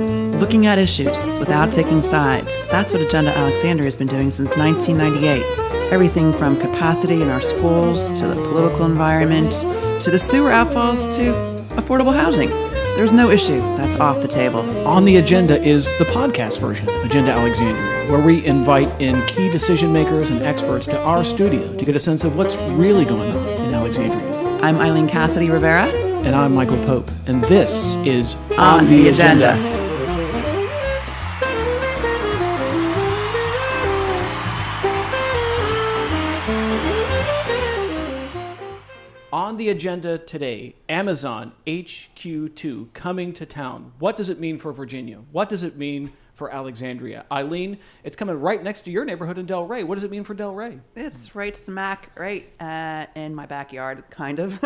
Looking at issues without taking sides. That's what Agenda Alexandria has been doing since 1998. Everything from capacity in our schools, to the political environment, to the sewer outfalls, to affordable housing. There's no issue that's off the table. On the agenda is the podcast version of Agenda Alexandria, where we invite in key decision makers and experts to our studio to get a sense of what's really going on in Alexandria. I'm Eileen Cassidy Rivera. And I'm Michael Pope. And this is On the Agenda. On the agenda today, Amazon HQ2 coming to town. What does it mean for Virginia? What does it mean for Alexandria? Eileen, it's coming right next to your neighborhood in Delray. What does it mean for Delray? It's right smack right in my backyard, kind of.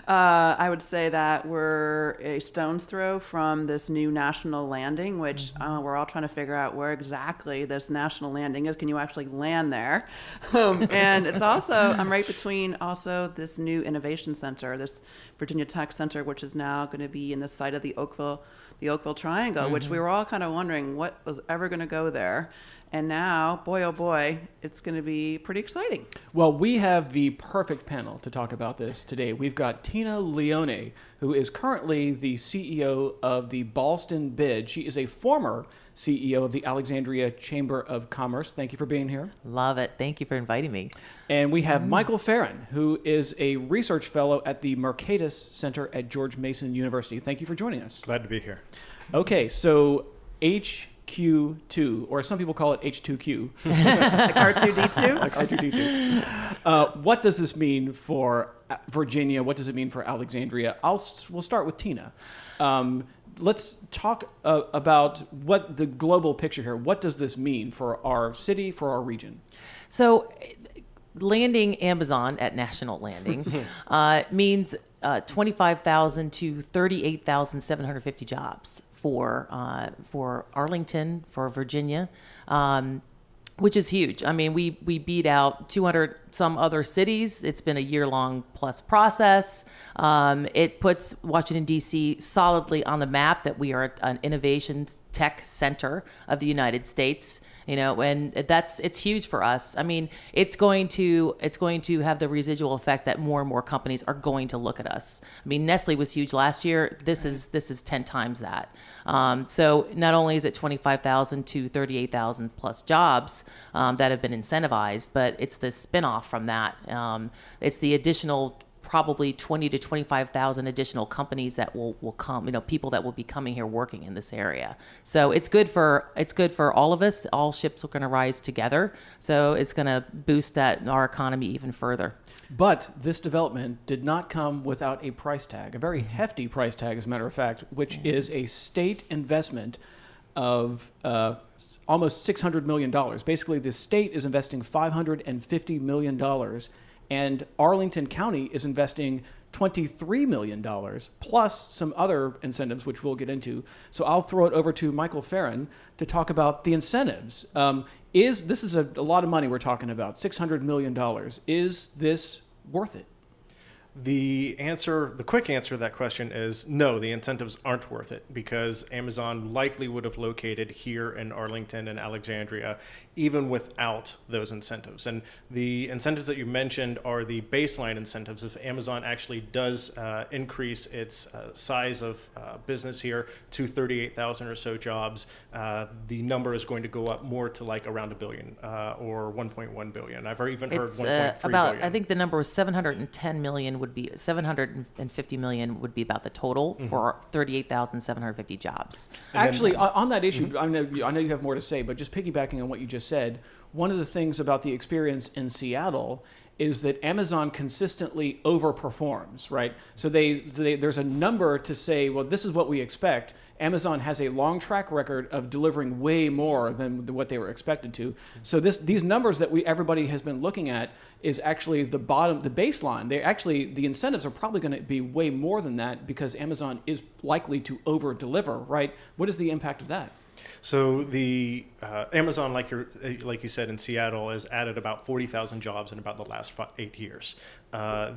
I would say that we're a stone's throw from this new national landing, which we're all trying to figure out where exactly this national landing is. Can you actually land there? And it's also, I'm right between also this new innovation center, this Virginia Tech Center, which is now going to be in the site of the Oakville Triangle, which we were all kind of wondering what was ever going to go there. And now, boy, oh boy, it's going to be pretty exciting. Well, we have the perfect panel to talk about this today. We've got Tina Leone, who is currently the CEO of the Ballston Bid. She is a former CEO of the Alexandria Chamber of Commerce. Thank you for being here. Love it. Thank you for inviting me. And we have Michael Farron, who is a research fellow at the Mercatus Center at George Mason University. Thank you for joining us. Glad to be here. Okay, so HQ2, or some people call it H2Q. Like R2D2? Like R2D2. What does this mean for Virginia? What does it mean for Alexandria? We'll start with Tina. Let's talk about what the global picture here. What does this mean for our city, for our region? So landing Amazon at National Landing means 25,000 to 38,750 jobs for Arlington, for Virginia, which is huge. I mean, we beat out 200 some other cities. It's been a year-long plus process. It puts Washington, D.C. solidly on the map that we are an innovation tech center of the United States. You know, and it's huge for us. I mean, it's going to have the residual effect that more and more companies are going to look at us. I mean, Nestle was huge last year. This is 10 times that. So not only is it 25,000 to 38,000 plus jobs that have been incentivized, but it's the spinoff from that. It's the additional probably 20 to 25,000 additional companies that will come, people that will be coming here working in this area. So it's good for all of us. All ships are going to rise together. So it's going to boost our economy even further. But this development did not come without a price tag, a very hefty price tag, as a matter of fact, which is a state investment of almost $600 million. Basically, the state is investing $550 million. And Arlington County is investing $23 million, plus some other incentives, which we'll get into. So I'll throw it over to Michael Farron to talk about the incentives. This is a lot of money we're talking about, $600 million. Is this worth it? The quick answer to that question is no, the incentives aren't worth it, because Amazon likely would have located here in Arlington and Alexandria even without those incentives. And the incentives that you mentioned are the baseline incentives. If Amazon actually does increase its size of business here to 38,000 or so jobs, the number is going to go up more to like around $1 billion or 1.1 billion. I've even heard 1.3 billion. I think the number was 710 million would be 750 million would be about the total for 38,750 jobs. Actually, on that issue, I know you have more to say, but just piggybacking on what you just said, one of the things about the experience in Seattle is that Amazon consistently overperforms, right? So there's a number to say, well, this is what we expect. Amazon has a long track record of delivering way more than what they were expected to. So these numbers that everybody has been looking at is actually the baseline. The incentives are probably going to be way more than that, because Amazon is likely to over deliver, right? What is the impact of that? So the Amazon, like you said, in Seattle, has added about 40,000 jobs in about the last 8 years.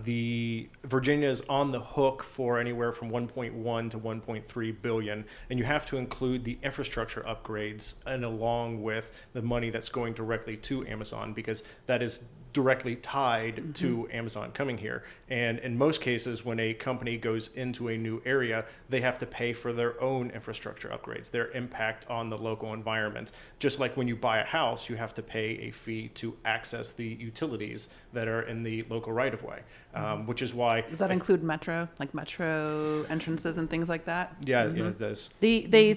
the Virginia is on the hook for anywhere from 1.1 to 1.3 billion, and you have to include the infrastructure upgrades and along with the money that's going directly to Amazon, because that is directly tied to Amazon coming here. And in most cases, when a company goes into a new area, they have to pay for their own infrastructure upgrades, their impact on the local environment. Just like when you buy a house, you have to pay a fee to access the utilities that are in the local right-of-way, which is why... Does that include metro, like metro entrances and things like that? Yeah, yeah, it does.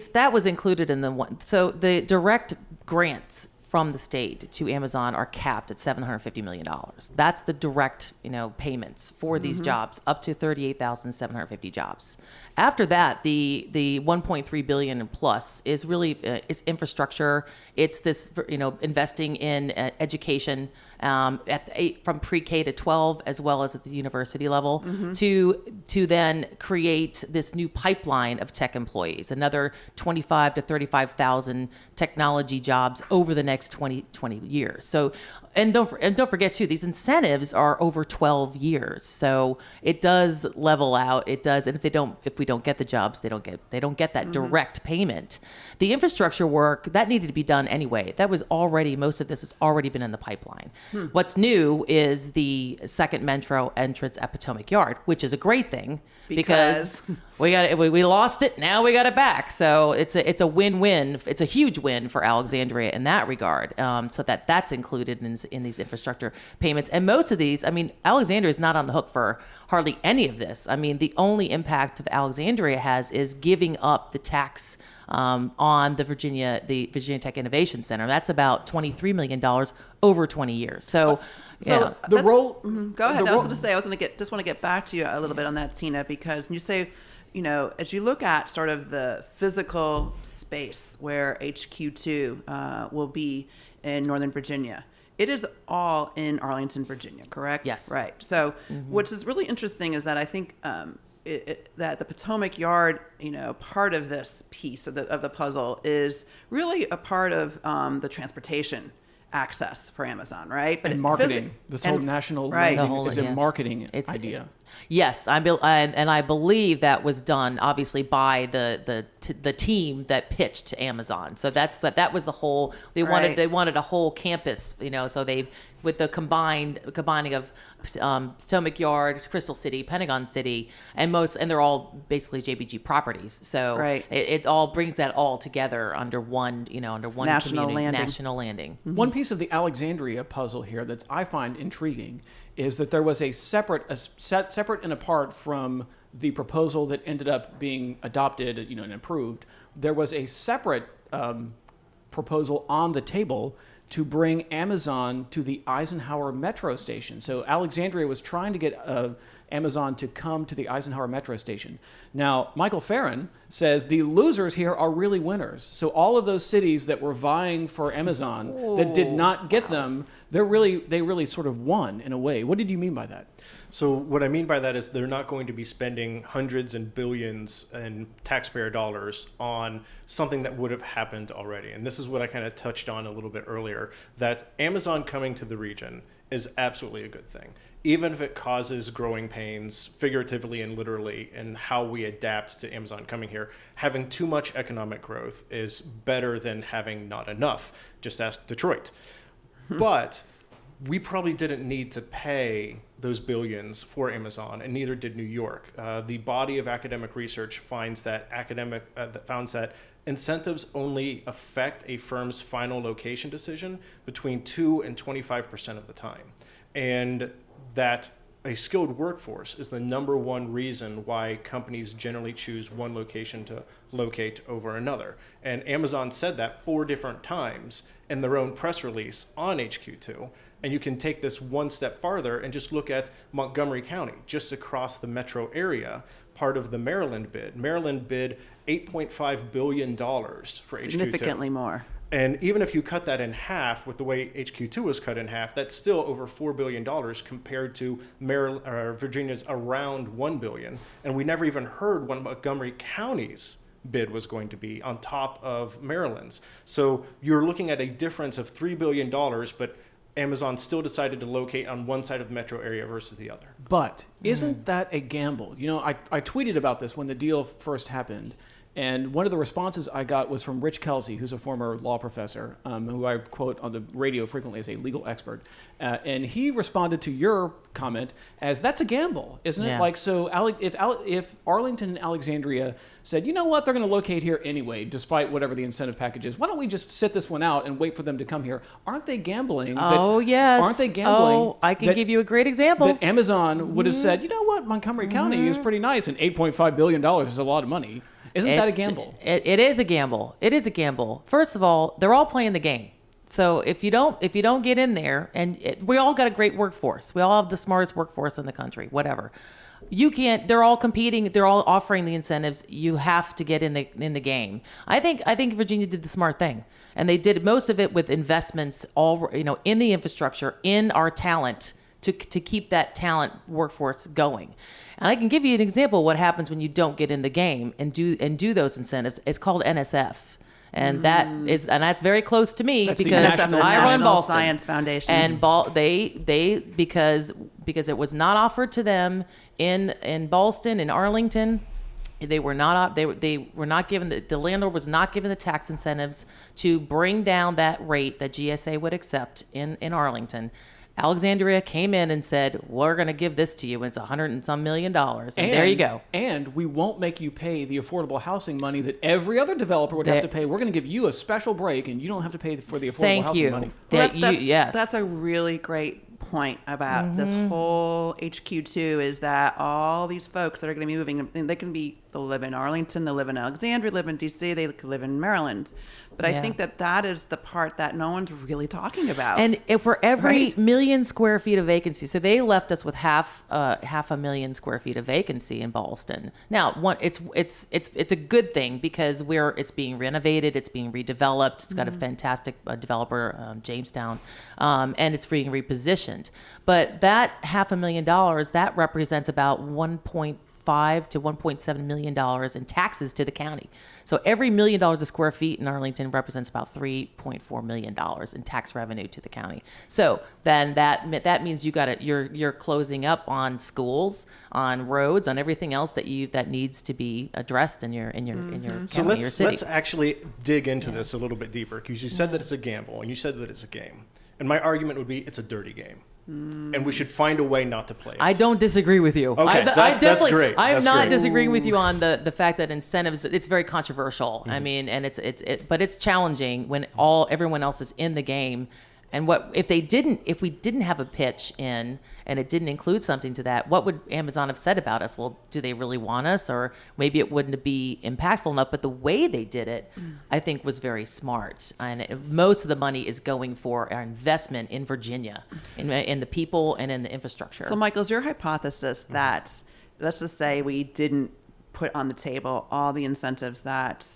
That was included in the one. So the direct grants from the state to Amazon are capped at $750 million. That's the direct, payments for these jobs, up to 38,750 jobs. After that, the 1.3 billion plus is really is infrastructure. It's this, investing in education from pre-K to 12, as well as at the university level, to then create this new pipeline of tech employees, another 25 to 35,000 technology jobs over the next 20 years. So, and don't forget too, these incentives are over 12 years. So it does level out. It does, and if we don't get the jobs, they don't get that direct payment. The infrastructure work that needed to be done anyway. That was already, most of this has already been in the pipeline. What's new is the second metro entrance at Potomac Yard, which is a great thing because we lost it. Now we got it back. So it's a win-win. It's a huge win for Alexandria in that regard. So that's included in these infrastructure payments. And most of these, Alexandria is not on the hook for hardly any of this. The only impact of Alexandria has is giving up the tax on the Virginia Tech Innovation Center. That's about $23 million over 20 years. So yeah. The role. Go ahead. the I was role- going to say, just want to get back to you a little bit on that, Tina, because when you say, as you look at sort of the physical space where HQ2 will be in Northern Virginia, it is all in Arlington, Virginia, correct? Yes. Right. So what is really interesting is that I think that the Potomac Yard, part of this piece of the puzzle is really a part of the transportation access for Amazon, right? And marketing. This whole national landing is a marketing idea. Yes, I believe that was done obviously by the team that pitched to Amazon. So that was the whole. They wanted a whole campus, So they've with the combining of Potomac Yard, Crystal City, Pentagon City, and they're all basically JBG properties. So it all brings that all together under one national landing. One piece of the Alexandria puzzle here that I find intriguing is that there was a separate and apart from the proposal that ended up being adopted, and approved. There was a separate proposal on the table to bring Amazon to the Eisenhower Metro Station. So Alexandria was trying to get Amazon to come to the Eisenhower Metro Station. Now, Michael Farron says the losers here are really winners. So all of those cities that were vying for Amazon that did not get them, they really sort of won in a way. What did you mean by that? So what I mean by that is they're not going to be spending hundreds and billions in taxpayer dollars on something that would have happened already. And this is what I kind of touched on a little bit earlier, that Amazon coming to the region is absolutely a good thing, even if it causes growing pains, figuratively and literally, in how we adapt to Amazon coming here. Having too much economic growth is better than having not enough. Just ask Detroit. But we probably didn't need to pay those billions for Amazon, and neither did New York. The body of academic research finds that incentives only affect a firm's final location decision between 2 and 25% of the time, and that a skilled workforce is the number one reason why companies generally choose one location to locate over another. And Amazon said that 4 different times in their own press release on HQ2. And you can take this one step farther and just look at Montgomery County, just across the metro area, part of the Maryland bid. Maryland bid $8.5 billion for HQ2. Significantly more. And even if you cut that in half with the way HQ2 was cut in half, that's still over $4 billion compared to Virginia's around $1 billion. And we never even heard what Montgomery County's bid was going to be on top of Maryland's. So you're looking at a difference of $3 billion, but Amazon still decided to locate on one side of the metro area versus the other. But isn't that a gamble? You know, I tweeted about this when the deal first happened. And one of the responses I got was from Rich Kelsey, who's a former law professor, who I quote on the radio frequently as a legal expert. And he responded to your comment as, that's a gamble, isn't it? Yeah. Like, so if Arlington and Alexandria said, you know what, they're going to locate here anyway, despite whatever the incentive package is, why don't we just sit this one out and wait for them to come here? Aren't they gambling? Yes. Aren't they gambling? Oh, I can give you a great example. That Amazon would have said, you know what, Montgomery County is pretty nice, and $8.5 billion is a lot of money. Isn't that a gamble? It is a gamble. It is a gamble. First of all, they're all playing the game. So if you don't get in there, we all got a great workforce. We all have the smartest workforce in the country. Whatever, you can't. They're all competing. They're all offering the incentives. You have to get in the game. I think Virginia did the smart thing, and they did most of it with investments in the infrastructure, in our talent, to keep that talent workforce going. And I can give you an example of what happens when you don't get in the game and do those incentives. It's called NSF. And that's very close to me, That's because the NSF, I run National Boston. Science Foundation. And because it was not offered to them in Boston, in Arlington, they were not given the landlord was not given the tax incentives to bring down that rate that GSA would accept in Arlington. Alexandria came in and said, we're going to give this to you, and it's $100 and some million. And there you go. And we won't make you pay the affordable housing money that every other developer would have to pay. We're going to give you a special break, and you don't have to pay for the affordable housing money. Yes. That's a really great point about this whole HQ2, is that all these folks that are going to be moving, and they'll live in Arlington, they'll live in Alexandria, live in DC, they could live in Maryland. But I think that is the part that no one's really talking about. And if for every million square feet of vacancy, so they left us with half a million square feet of vacancy in Boston. Now, it's a good thing, because it's being renovated, it's being redeveloped, it's got a fantastic developer, Jamestown, and it's being repositioned. But that $500,000, that represents about $1.5 to $1.7 million in taxes to the county. So every $1 million a square feet in Arlington represents about $3.4 million in tax revenue to the county. So then that means you're closing up on schools, on roads, on everything else that needs to be addressed in your county, So your city. let's actually dig into this a little bit deeper, because you said that it's a gamble and you said that it's a game. And my argument would be it's a dirty game. And we should find a way not to play it. I don't disagree with you. Okay, that's great. I'm That's not great. disagreeing with you on the fact that incentives. It's very controversial. I mean, and but it's challenging when everyone else is in the game. And if we didn't have a pitch in, and it didn't include something to that, what would Amazon have said about us? Well, do they really want us? Or maybe it wouldn't be impactful enough. But the way they did it, I think, was very smart. And most of the money is going for our investment in Virginia, in the people and in the infrastructure. So, Michael, is your hypothesis that, let's just say we didn't put on the table all the incentives that,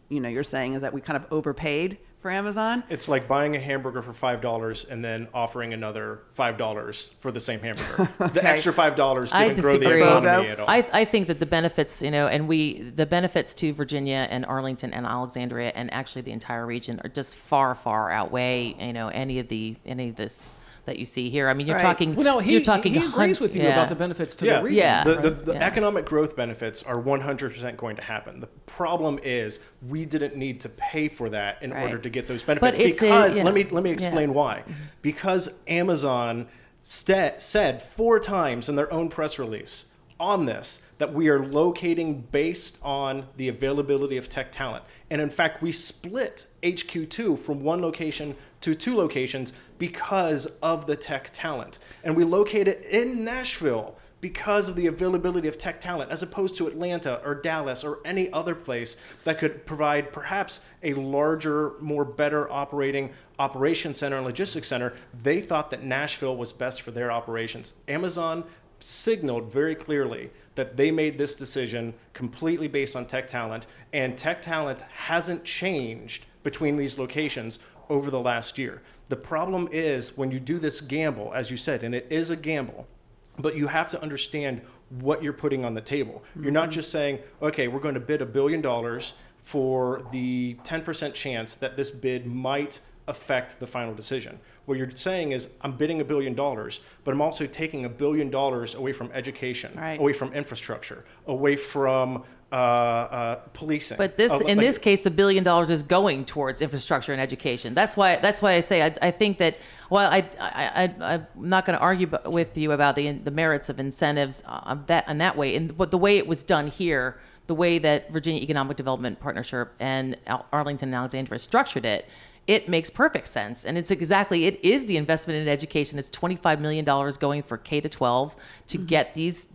you're saying, is that we kind of overpaid for Amazon? It's like buying a hamburger for $5 and then offering another $5 for the same hamburger. The extra $5 didn't grow the disagree. economy at all. I think that the benefits, the benefits to Virginia and Arlington and Alexandria and actually the entire region are just far, far outweigh, any of this that you see here. I mean, you're talking. Well, no, he talking agrees with you about the benefits to the region. Yeah. The economic growth benefits are 100% going to happen. The problem is we didn't need to pay for that in order to get those benefits. Let me explain why. Because Amazon said 4 times in their own press release on this that we are locating based on the availability of tech talent. And in fact, we split HQ2 from 1 location to 2 locations because of the tech talent. And we located in Nashville because of the availability of tech talent, as opposed to Atlanta or Dallas or any other place that could provide perhaps a larger, better operation center and logistics center. They thought that Nashville was best for their operations. Amazon signaled very clearly that they made this decision completely based on tech talent, and tech talent hasn't changed between these locations over the last year. The problem is when you do this gamble, as you said, and it is a gamble, but you have to understand what you're putting on the table. You're not just saying, okay, we're going to bid $1 billion for the 10% chance that this bid might affect the final decision. What you're saying is, I'm bidding $1 billion, but I'm also taking $1 billion away from education, Right. away from infrastructure, away from policing. But this, in this case, the $1 billion is going towards infrastructure and education. That's why I say I think that. Well, I'm not going to argue with you about the merits of incentives that way. But the way it was done here, the way that Virginia Economic Development Partnership and Arlington and Alexandria structured it, it makes perfect sense. And it is the investment in education. It's $25 million going for K to 12 to get these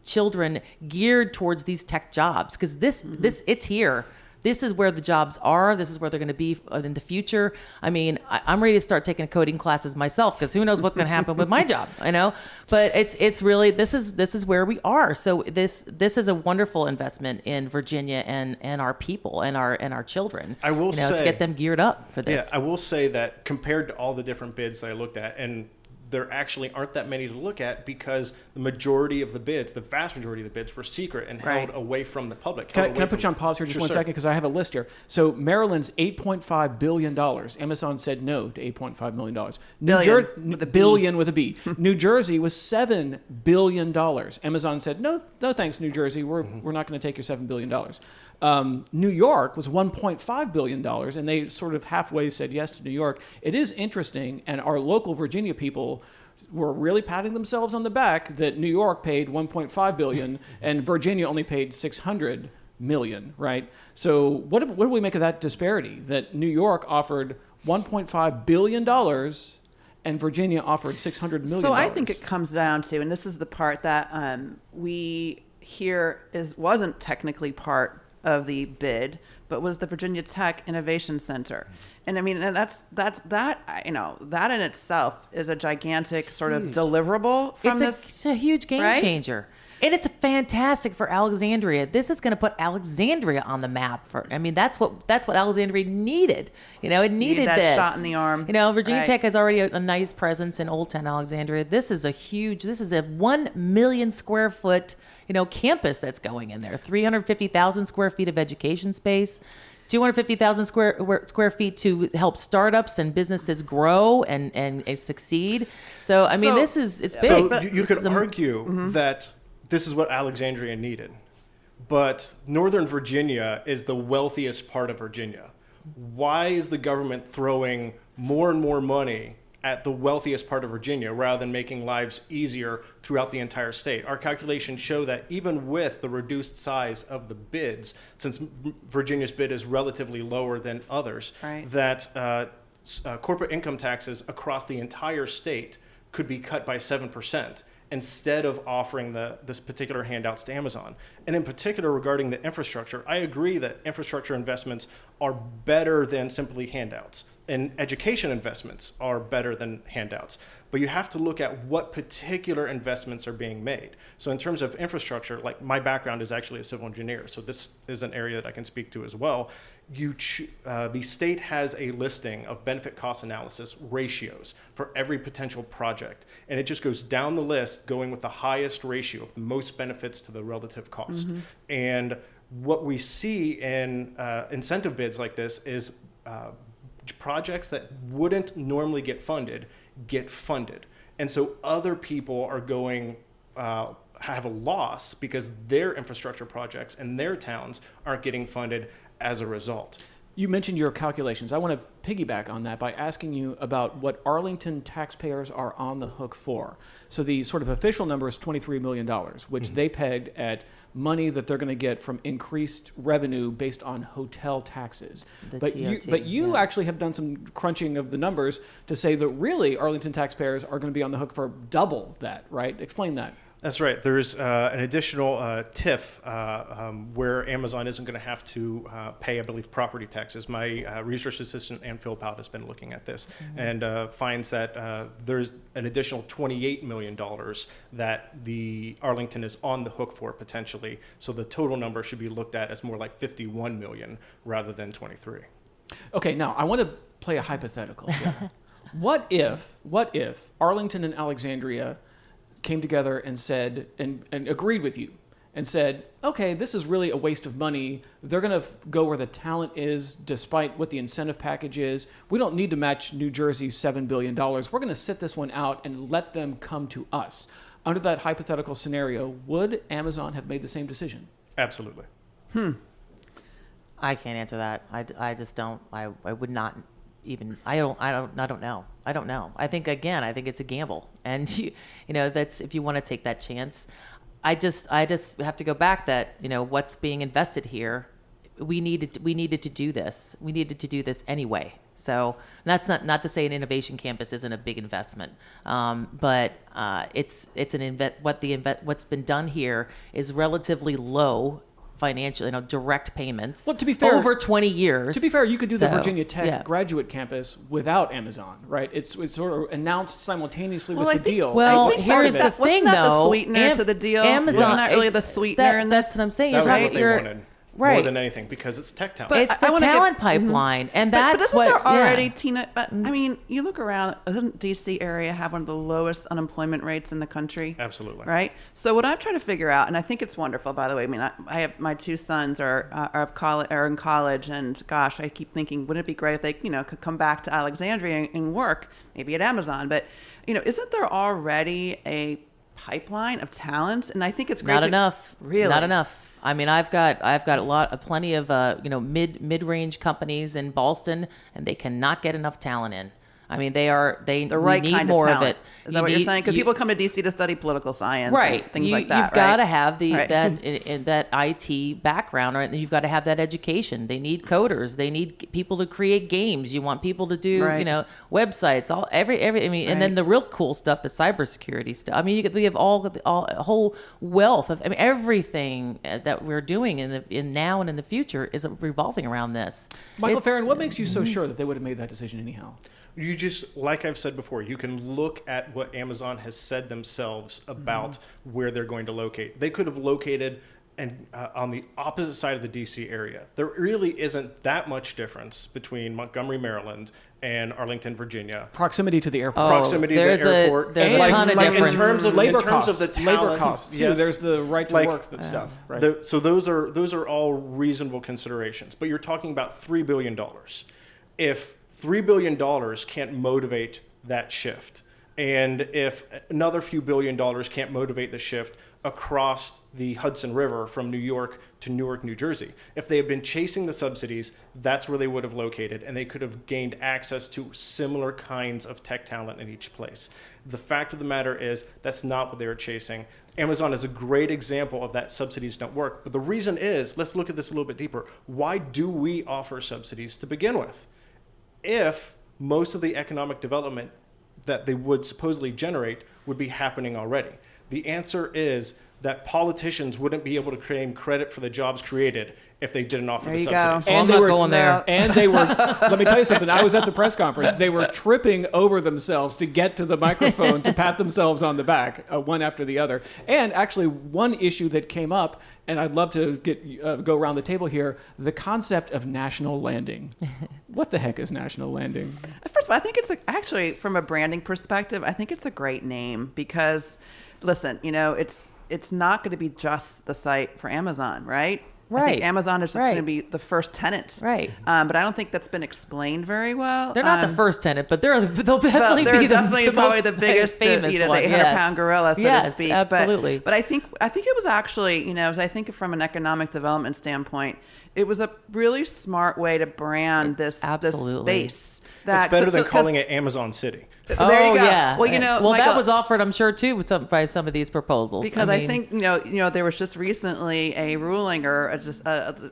children geared towards these tech jobs. Because it's here. This is where the jobs are. This is where they're going to be in the future. I mean, I'm ready to start taking coding classes myself, because who knows what's going to happen with my job, I know. But it's really, this is where we are. So this is a wonderful investment in Virginia and our people and our children. I will say, to get them geared up for this. Yeah, I will say that compared to all the different bids that I looked at, and there actually aren't that many to look at, because the majority of the bids, the vast majority of the bids, were secret and held away from the public. Can I put you on pause here just one second, because I have a list here. So Maryland's $8.5 billion. Amazon said no to $8.5 million. Billion with a B. New Jersey was $7 billion. Amazon said no thanks, New Jersey. We're not going to take your $7 billion. New York was $1.5 billion, and they sort of halfway said yes to New York. It is interesting, and our local Virginia people were really patting themselves on the back that New York paid $1.5 billion and Virginia only paid $600 million, right? So what do we make of that disparity, that New York offered $1.5 billion and Virginia offered $600 million? So I think it comes down to, and this is the part that we hear wasn't technically part of the bid, but was the Virginia Tech Innovation Center. And I mean, and that in itself is a gigantic sort of deliverable from this. It's a huge game changer. And it's fantastic for Alexandria. This is going to put Alexandria on the map. That's what Alexandria needed. It needed that this shot in the arm. Virginia Tech has already a nice presence in Old Town Alexandria. This is a 1 million square foot, campus that's going in there. 350,000 square feet of education space. 250,000 square feet to help startups and businesses grow and succeed. So it's big. So you could argue that this is what Alexandria needed, but Northern Virginia is the wealthiest part of Virginia. Why is the government throwing more and more money at the wealthiest part of Virginia rather than making lives easier throughout the entire state? Our calculations show that even with the reduced size of the bids, since Virginia's bid is relatively lower than others, that corporate income taxes across the entire state could be cut by 7%. Instead of offering this particular handouts to Amazon. And in particular, regarding the infrastructure, I agree that infrastructure investments are better than simply handouts. And education investments are better than handouts. But you have to look at what particular investments are being made. So in terms of infrastructure, like my background is actually a civil engineer, so this is an area that I can speak to as well. The state has a listing of benefit cost analysis ratios for every potential project. And it just goes down the list, going with the highest ratio of the most benefits to the relative cost. Mm-hmm. And what we see in incentive bids like this is projects that wouldn't normally get funded. And so other people are going have a loss because their infrastructure projects and their towns aren't getting funded as a result. You mentioned your calculations. I want to piggyback on that by asking you about what Arlington taxpayers are on the hook for. So the sort of official number is $23 million, which they pegged at money that they're going to get from increased revenue based on hotel taxes. But you actually have done some crunching of the numbers to say that really Arlington taxpayers are going to be on the hook for double that, right? Explain that. That's right. There's an additional TIF where Amazon isn't going to have to pay, I believe, property taxes. My research assistant, Ann Philpout, has been looking at this and finds that there's an additional $28 million that the Arlington is on the hook for potentially. So the total number should be looked at as more like 51 million rather than 23. Okay, now I want to play a hypothetical here. What if Arlington and Alexandria came together and said and agreed with you and said, okay, this is really a waste of money. They're going to go where the talent is, despite what the incentive package is. We don't need to match New Jersey's $7 billion. We're going to sit this one out and let them come to us. Under that hypothetical scenario, would Amazon have made the same decision? Absolutely. I can't answer that. I just don't. I would not even. I don't know. I don't know. I think it's a gamble, and that's if you want to take that chance. I just have to go back that what's being invested here. We needed to do this. We needed to do this anyway. So that's not to say an innovation campus isn't a big investment, but it's what's been done here is relatively low financial, direct payments. Well, to be fair, over 20 years. To be fair, you could do the So, Virginia Tech yeah. graduate campus without Amazon, right? It's sort of announced simultaneously Well, with I the think- deal. Well, I think part here's of the that- thing, wasn't that though. the sweetener to the deal? Amazon, Wasn't that really the sweetener in this? That's what I'm saying. That is was right. what they You're wanted more right. than anything because it's tech talent. But It's I the wanna get- talent pipeline, and But that's isn't what. there already, yeah. Tina? But I mean, you look around. Doesn't DC area have one of the lowest unemployment rates in the country? Absolutely. Right. So what I'm trying to figure out, and I think it's wonderful, by the way. I mean, I have my two sons are in college, and gosh, I keep thinking, wouldn't it be great if they could come back to Alexandria and work maybe at Amazon? But isn't there already a pipeline of talent? And I think it's great. Not enough. Really, Not enough. I mean, I've got plenty of mid-range companies in Boston, and they cannot get enough talent in. I mean, the we right need kind more of of talent. it. Is that what you're saying? Because people come to DC to study political science, Right, and things like that. You've got right? to have Right. that IT background, right? And you've got to have that education. They need coders. They need people to create games. You want people to do Right. websites. I mean, and then Right. the real cool stuff, the cybersecurity stuff. I mean, we have a whole wealth of. I mean, everything that we're doing in now and in the future is revolving around this. Michael It's- Farron, what makes you so sure that they would have made that decision anyhow? You just, like I've said before, you can look at what Amazon has said themselves about where they're going to locate. They could have located on the opposite side of the DC area. There really isn't that much difference between Montgomery, Maryland and Arlington, Virginia. Proximity to the airport. Proximity to the airport. There's And a ton of difference. In terms of labor in terms costs, of the labor talent, costs too. yes. There's the right to work stuff, right? So those are all reasonable considerations. But you're talking about $3 billion. If $3 billion can't motivate that shift, and if another few $billion can't motivate the shift across the Hudson River from New York to Newark, New Jersey, if they had been chasing the subsidies, that's where they would have located, and they could have gained access to similar kinds of tech talent in each place. The fact of the matter is that's not what they were chasing. Amazon is a great example of that subsidies don't work. But the reason is, let's look at this a little bit deeper. Why do we offer subsidies to begin with? If most of the economic development that they would supposedly generate would be happening already. The answer is that politicians wouldn't be able to claim credit for the jobs created if they didn't offer There the you subsidies. go. I'm not going there. And they were, let me tell you something. I was at the press conference. They were tripping over themselves to get to the microphone to pat themselves on the back, one after the other. And actually, one issue that came up, and I'd love to go around the table here, the concept of national landing. What the heck is national landing? First of all, I think actually, from a branding perspective, I think it's a great name because, listen, it's not going to be just the site for Amazon, right? I Right. think Amazon is just Right. going to be the first tenant. Right. But I don't think that's been explained very well. They're not the first tenant, but they'll definitely they're be definitely probably most the biggest, famous the one. 800-pound gorilla, so yes, to speak. absolutely. But I think it was actually, as I think from an economic development standpoint, it was a really smart way to brand this Absolutely. space. It's better than calling it Amazon City. There Oh, you go. yeah. Well, Well, Michael, that was offered, I'm sure, too, by some of these proposals. because I I mean, think there was just recently a ruling or a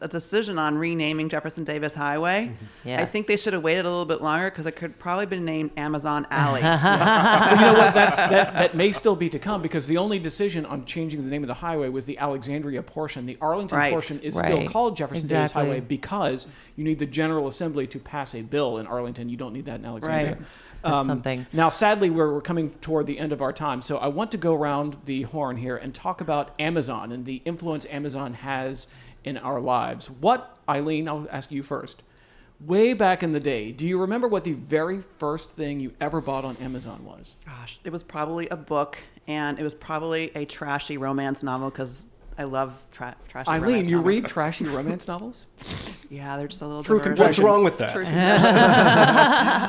decision on renaming Jefferson Davis Highway. I think they Yes. should have waited a little bit longer because it could probably been named Amazon Alley. Well, you know what? That may still be to come because the only decision on changing the name of the highway was the Alexandria portion. The Arlington Right. portion is still Right. called Jefferson Davis Exactly. Highway because you need the General Assembly to pass a bill in Arlington. You don't need that in Alexandria. Right. That's something. Now, sadly, we're coming toward the end of our time, so I want to go around the horn here and talk about Amazon and the influence Amazon has in our lives. Eileen, I'll ask you first. Way back in the day, do you remember what the very first thing you ever bought on Amazon was? Gosh, it was probably a book, and it was probably a trashy romance novel because I love trashy Eileen, romance you novels. read trashy romance novels? Yeah, they're just a little True diverse. What's confessions. wrong with that? True confessions.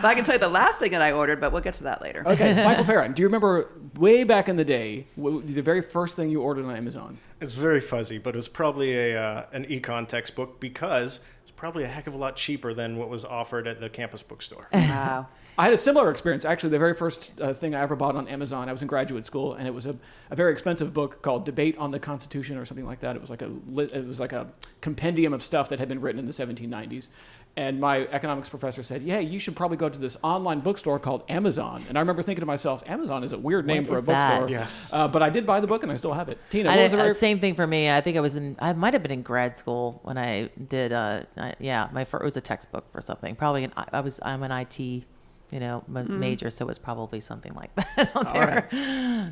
But I can tell you the last thing that I ordered, but we'll get to that later. Okay, Michael Farron, do you remember way back in the day, the very first thing you ordered on Amazon? It's very fuzzy, but it was probably an econ textbook because it's probably a heck of a lot cheaper than what was offered at the campus bookstore. Wow. I had a similar experience. Actually, the very first thing I ever bought on Amazon, I was in graduate school, and it was a very expensive book called Debate on the Constitution or something like that. It was like a compendium of stuff that had been written in the 1790s. And my economics professor said, yeah, you should probably go to this online bookstore called Amazon. And I remember thinking to myself, Amazon is a weird name for a is that? bookstore. Yes. But I did buy the book, and I still have it. Tina, I what was did, the very... same thing for me. I think I might have been in grad school when I did, it was a textbook for something. Probably, I'm an IT, major, so it was probably something like that out there.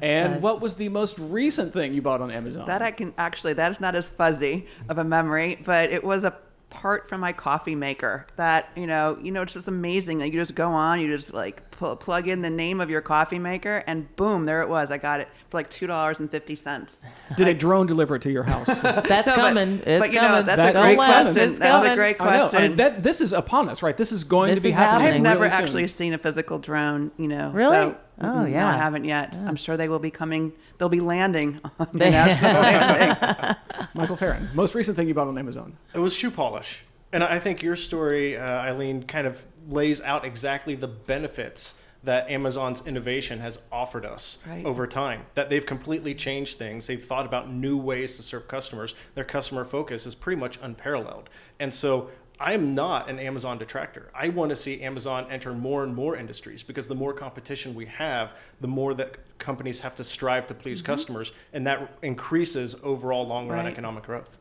And what was the most recent thing you bought on Amazon? That is not as fuzzy of a memory, but it was a part from my coffee maker that, it's just amazing that you just go on, you just like plug in the name of your coffee maker and boom, there it was. I got it for like $2.50. Did a drone deliver it to your house? That's coming. It's but coming. that's That a great great question. question. It's That's a coming. great I know. question. This is upon us, right? This is going This to be is happening. happening. I've never really soon. actually seen a physical drone, Really? So, Oh, no, yeah. I haven't yet. I'm sure they will be coming. They'll be landing on the national landing. Michael Farron, most recent thing you bought on Amazon? It was shoe polish. And I think your story, Eileen, kind of lays out exactly the benefits that Amazon's innovation has offered us over time, that they've completely changed things. They've thought about new ways to serve customers. Their customer focus is pretty much unparalleled. And so I'm not an Amazon detractor. I want to see Amazon enter more and more industries because the more competition we have, the more that companies have to strive to please customers, and that increases overall long-run Right. economic growth.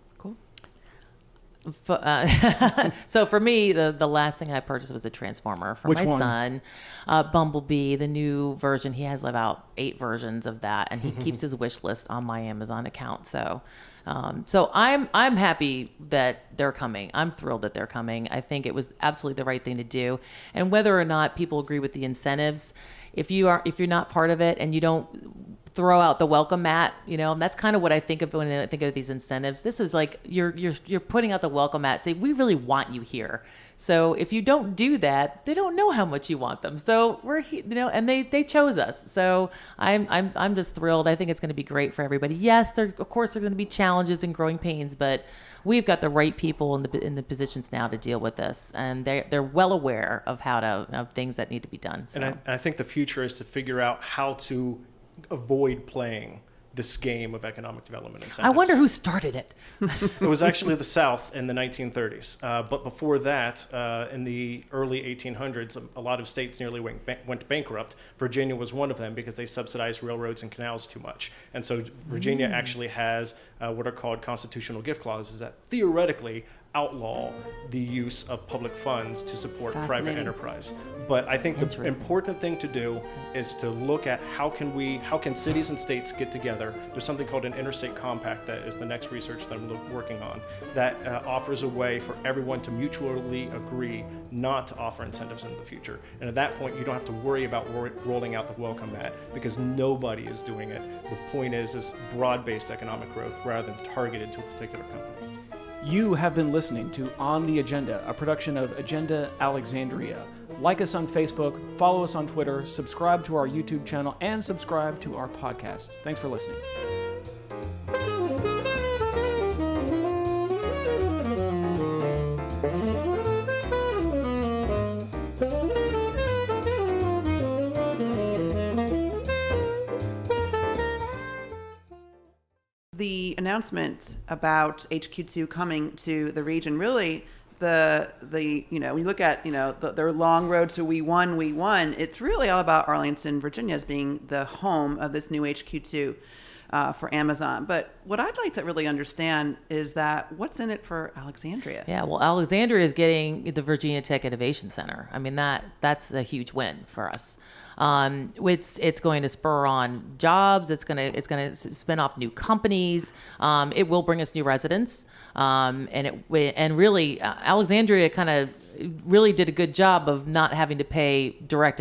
So for me, the last thing I purchased was a transformer for Which my one? son, Bumblebee, the new version. He has about 8 versions of that, and he keeps his wish list on my Amazon account. So I'm happy that they're coming. I'm thrilled that they're coming. I think it was absolutely the right thing to do. And whether or not people agree with the incentives, if you're not part of it and you don't throw out the welcome mat, and that's kind of what I think of when I think of these incentives. This is like you're putting out the welcome mat, say we really want you here. So if you don't do that, they don't know how much you want them. So we're and they chose us. So I'm just thrilled. I think it's going to be great for everybody. Yes, of course there are going to be challenges and growing pains, but we've got the right people in the positions now to deal with this, and they're well aware of things that need to be done. So. And I think the future is to figure out how to avoid playing this game of economic development incentives. I wonder who started it. It was actually the South in the 1930s. But before that, in the early 1800s, a lot of states nearly went bankrupt. Virginia was one of them because they subsidized railroads and canals too much. And so Virginia actually has what are called constitutional gift clauses that theoretically outlaw the use of public funds to support private Fascinating. enterprise. But I think the Interesting. important thing to do is to look at how can cities and states get together. There's something called an interstate compact that is the next research that I'm working on that offers a way for everyone to mutually agree not to offer incentives in the future. And at that point, you don't have to worry about rolling out the welcome mat because nobody is doing it. The point is broad-based economic growth rather than targeted to a particular company. You have been listening to On the Agenda, a production of Agenda Alexandria. Like us on Facebook, follow us on Twitter, subscribe to our YouTube channel, and subscribe to our podcast. Thanks for listening. The announcement about HQ2 coming to the region, really, when you look at their long road to we won. It's really all about Arlington, Virginia, as being the home of this new HQ2 for Amazon. But what I'd like to really understand is that what's in it for Alexandria? Yeah, well, Alexandria is getting the Virginia Tech Innovation Center. I mean, that's a huge win for us. It's going to spur on jobs. It's going to spin off new companies. It will bring us new residents. And really, Alexandria kind of really did a good job of not having to pay direct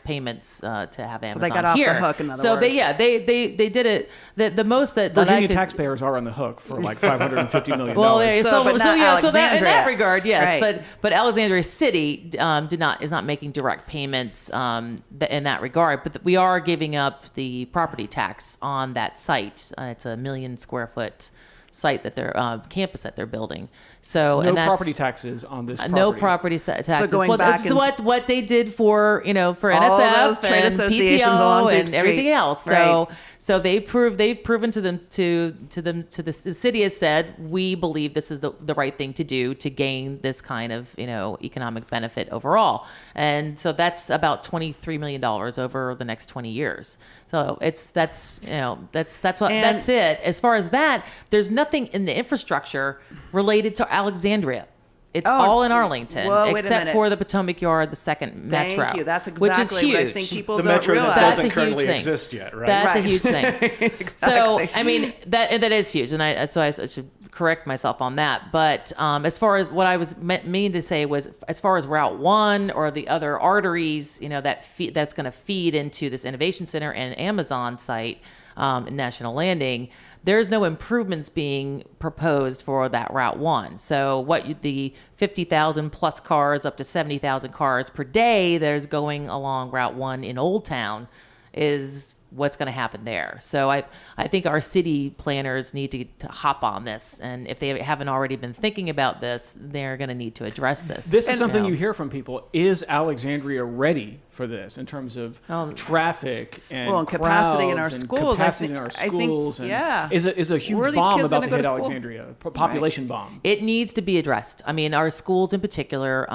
payments to have Amazon they got off the here. hook, in other so words. they did it. The most that I Virginia could, taxpayers are on the hook for like $550 million. well, but not so that in that Alexandria. regard, yes, Right. but Alexandria City is not making direct payments in that regard. But we are giving up the property tax on that site. It's a 1 million square foot site that they're campus that they're building. So No and that's, property taxes on this property. no property taxes. going well, back that's and- what they did for for All NSF those trade and associations PTO along Duke and everything Street. else. Right. So they've proven to the city has said, we believe this is the right thing to do to gain this kind of economic benefit overall. And so that's about $23 million over the next 20 years. So that's it. As far as that, there's nothing in the infrastructure related to Alexandria. It's all in Arlington, whoa, wait a except minute. for the Potomac Yard, the second Thank metro. you. That's which is exactly huge. what I think people The don't metro realize. that That's doesn't a huge currently thing. exist yet, right? That's Right. a huge thing. Exactly. So I mean that is huge, and I should correct myself on that. But as far as what I was meaning to say was, as far as Route 1 or the other arteries, that's going to feed into this innovation center and Amazon site, National Landing. There's no improvements being proposed for that Route 1. So the 50,000 plus cars up to 70,000 cars per day that is going along Route 1 in Old Town is what's going to happen there. So I think our city planners need to hop on this. And if they haven't already been thinking about this, they're going to need to address this. This is something you hear from people. Is Alexandria ready for this in terms of traffic and capacity in our crowds and schools? capacity in our schools? And yeah. is a huge Where are these bomb kids about gonna to go hit to school? Alexandria, population bomb. It needs to be addressed. I mean, our schools in particular,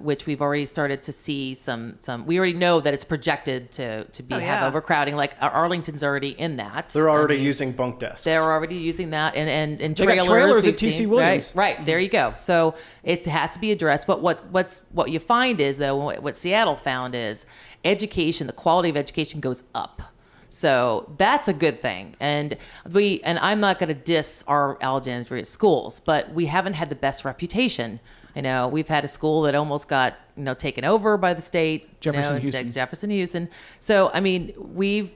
which we've already started to see some. We already know that it's projected to have yeah. overcrowding. Like Arlington's already in that. They're already using bunk desks. They're already using that, and They got trailers. trailers we've at T.C. seen, Williams. Right. There you go. So it has to be addressed. But what you find is, though, what Seattle found is education. The quality of education goes up. So that's a good thing. And I'm not going to diss our Alexandria schools, but we haven't had the best reputation. We've had a school that almost got taken over by the state. Jefferson Houston. So I mean,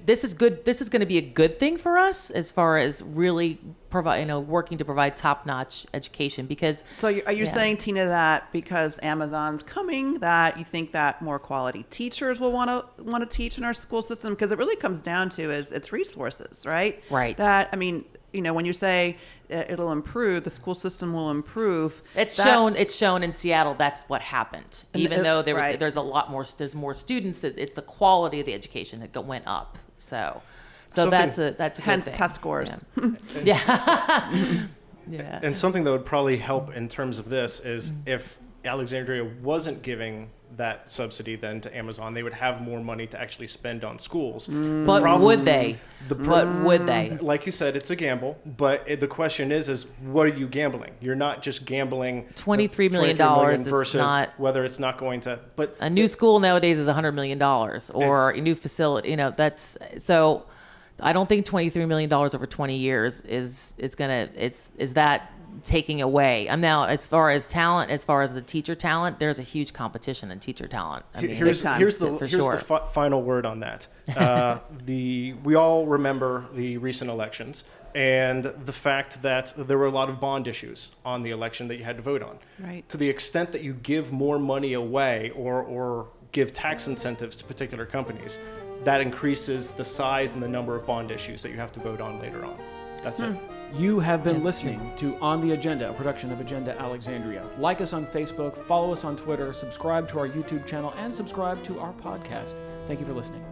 this is good. This is going to be a good thing for us as far as really working to provide top-notch education, because. So are you saying, Tina, that because Amazon's coming, that you think that more quality teachers will want to teach in our school system? Because it really comes down to is it's resources, right? Right. That, I mean, when you say it'll improve, the school system will improve. It's shown in Seattle that's what happened. Even though right. there's more students, that it's the quality of the education that went up. So that's a good Hence thing. test scores. Yeah. Yeah. And something that would probably help in terms of this is if Alexandria wasn't giving that subsidy then to Amazon, they would have more money to actually spend on schools. But would they? Would they? Like you said, it's a gamble, but the question is what are you gambling? You're not just gambling $23 million is versus not whether it's not going to. But a new school nowadays is $100 million, or a new facility. That's so. I don't think $23 million over 20 years is that taking away. Now, as far as talent, as far as the teacher talent, there's a huge competition in teacher talent. I mean, here's the final word on that. We all remember the recent elections and the fact that there were a lot of bond issues on the election that you had to vote on. Right. To the extent that you give more money away or give tax incentives to particular companies, that increases the size and the number of bond issues that you have to vote on later on. That's it. You have been listening to On the Agenda, a production of Agenda Alexandria. Like us on Facebook, follow us on Twitter, subscribe to our YouTube channel, and subscribe to our podcast. Thank you for listening.